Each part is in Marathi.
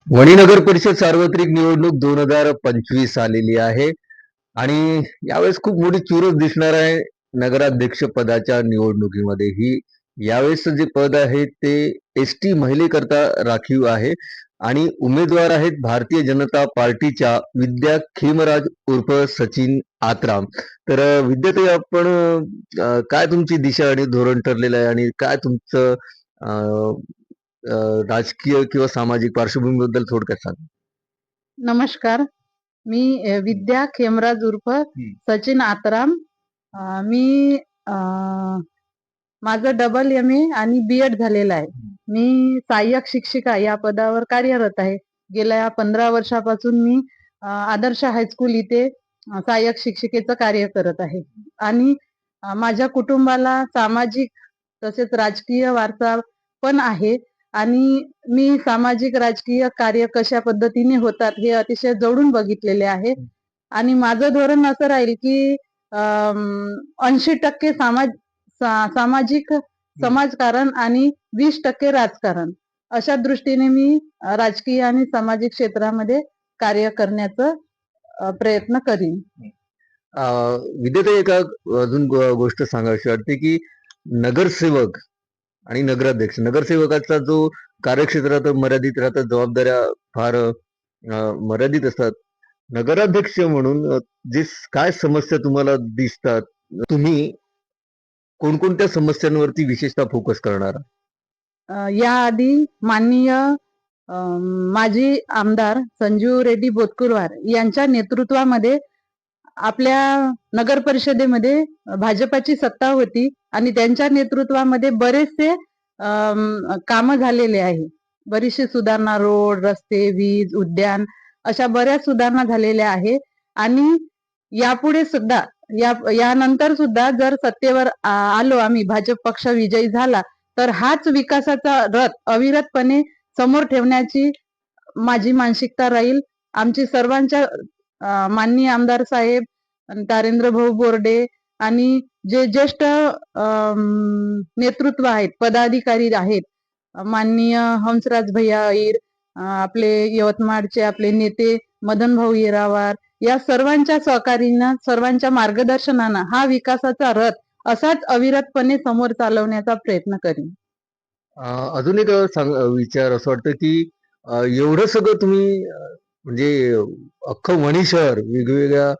वणी नगर परिषद सार्वत्रिक निवडणूक 2025 आलेली आहे आणि यावेळेस खूप मोठी चुरस दिसणार आहे नगराध्यक्ष पदाच्या निवडणुकीमध्ये. ही यावेळेस जे पद आहे ते एसटी महिलेकरता राखीव आहे आणि उमेदवार आहेत भारतीय जनता पार्टीच्या विद्या खेमराज उर्फ सचिन आत्राम. तर विद्याताई, आपण काय तुमची दिशा आणि धोरण ठरलेलं आहे आणि काय तुमचं राजकीय किंवा सामाजिक पार्श्वभूमीबद्दल थोडक्यात सांगा. नमस्कार. मी विद्या खेमराज उर्फ सचिन आत्राम. मी माझं डबल MA आणि BEd झालेलं आहे. मी सहाय्यक शिक्षिका या पदावर कार्यरत आहे. गेल्या 15 वर्षापासून मी आदर्श हायस्कूल इथे सहाय्यक शिक्षिकेचं कार्य करत आहे आणि माझ्या कुटुंबाला सामाजिक तसेच राजकीय वारसा पण आहे आणि मी सामाजिक राजकीय कार्य कशा पद्धतीने होतात हे अतिशय जवळून बघितलेले आहे आणि माझं धोरण असं राहील की 80% सामाजिक समाजकारण आणि 20% राजकारण अशा दृष्टीने मी राजकीय आणि सामाजिक क्षेत्रामध्ये कार्य करण्याचा प्रयत्न करीन. विद्याताई, एका अजून गोष्ट सांगावीशी वाटते की नगरसेवक आणि नगराध्यक्ष, नगरसेवकाचा जो कार्यक्षेत्र राहतं मर्यादित राहतं, जबाबदाऱ्या फार मर्यादित असतात. नगराध्यक्ष म्हणून जे काय समस्या तुम्हाला दिसतात, तुम्ही कोणकोणत्या समस्यांवरती विशेषतः फोकस करणार? याआधी माननीय माजी आमदार संजू रेड्डी बोतकुरवार यांच्या नेतृत्वामध्ये आपल्या नगर परिषदेमध्ये भाजपाची सत्ता होती आणि त्यांच्या नेतृत्वामध्ये बरेचसे कामं झालेले आहे. बरीचशी सुधारणा, रोड, रस्ते, वीज, उद्यान अशा बऱ्याच सुधारणा झालेल्या आहे आणि यापुढे सुद्धा यानंतर सुद्धा जर सत्तेवर आलो आम्ही, भाजप पक्ष विजयी झाला, तर हाच विकासाचा रथ अविरतपणे समोर ठेवण्याची माझी मानसिकता राहील. आमची सर्वांच्या माननीय आमदार साहेब, तारेंद्र भाऊ बोर्डे आणि जे ज्येष्ठ नेतृत्व आहेत, पदाधिकारी आहेत, माननीय हंसराज भैया अईर, आपले यवतमाळचे आपले नेते मदन भाऊ येरावार, या सर्वांच्या सहकार्यानं, सर्वांच्या मार्गदर्शनानं हा विकासाचा रथ असाच अविरतपणे समोर चालवण्याचा प्रयत्न करीन. अजून एक विचार असं वाटतं की एवढं सगळं तुम्ही म्हणजे अख्खं वणी शहर वेगवेगळ्या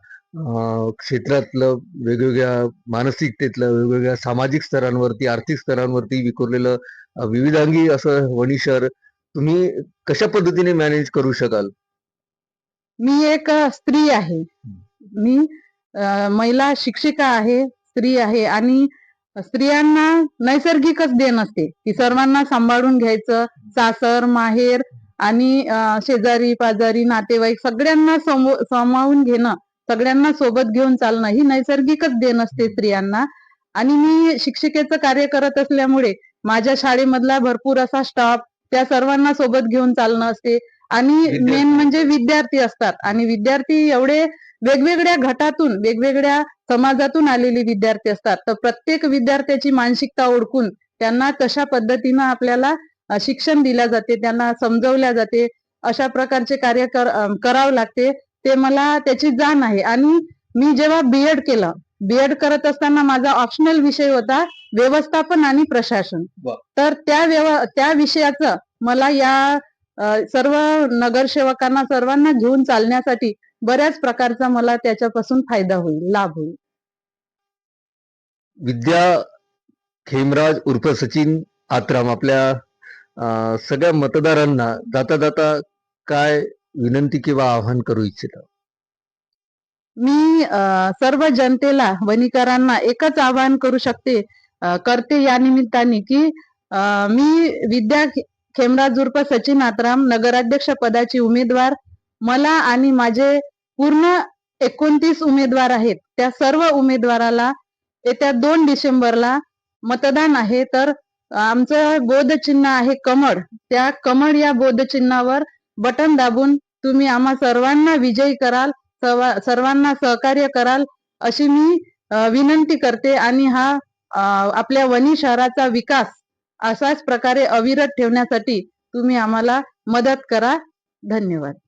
क्षेत्रातलं, वेगवेगळ्या मानसिकतेतलं, वेगवेगळ्या सामाजिक स्तरांवरती, आर्थिक स्तरांवरती विखुरलेलं विविधांगी असं वणी शहर तुम्ही कशा पद्धतीने मॅनेज करू शकाल? मी एक स्त्री आहे. मी महिला शिक्षिका आहे, स्त्री आहे आणि स्त्रियांना नैसर्गिकच देण असते की सर्वांना सांभाळून घ्यायचं. सासर, माहेर आणि शेजारी पाजारी नातेवाईक सगळ्यांना सामावून घेणं, सगळ्यांना सोबत घेऊन चालणं ही नैसर्गिकच देण असते स्त्रियांना. आणि मी शिक्षिकेचं कार्य करत असल्यामुळे माझ्या शाळेमधला भरपूर असा स्टाफ, त्या सर्वांना सोबत घेऊन चालणं असते आणि मेन म्हणजे विद्यार्थी असतात आणि विद्यार्थी एवढे वेगवेगळ्या गटातून, वेगवेगळ्या समाजातून आलेले विद्यार्थी असतात. तर प्रत्येक विद्यार्थ्याची मानसिकता ओळखून त्यांना तशा पद्धतीनं आपल्याला शिक्षण दिल्या जाते, त्यांना समजवल्या जाते, अशा प्रकारचे कार्य करावं लागते. ते मला त्याची जाण आहे. आणि मी जेव्हा BEd केलं, BEd करत असताना माझा ऑप्शनल विषय होता व्यवस्थापन आणि प्रशासन. तर त्या विषयाचं मला या सर्व नगरसेवकांना सर्वांना घेऊन चालण्यासाठी बऱ्याच प्रकारचा मला त्याच्यापासून फायदा होईल, लाभ होईल. विद्या खेमराज उर्फ सचिन आत्राम आपल्या सगळ्या मतदारांना जाता जाता काय विनंती किंवा आवाहन करू इच्छिता? मी सर्व जनतेला, वणीकरांना एकच आवाहन करू करते या निमित्ताने की मी विद्या खेमराज उर्फ सचिन आत्राम नगराध्यक्ष पदाची उमेदवार. मला आणि माझे पूर्ण 29 उमेदवार आहेत, त्या सर्व उमेदवाराला येत्या 2 डिसेंबरला मतदान आहे. तर आमचं बोधचिन्ह आहे कमळ. त्या कमळ या बोधचिन्हावर बटन दाबून तुम्ही आम्हा सर्वांना विजयी कराल, सर्वांना सहकार्य कराल अशी मी विनंती करते. आणि हा आपल्या वणी शहराचा विकास असाच प्रकारे अविरत ठेवण्यासाठी तुम्ही आम्हाला मदत करा. धन्यवाद.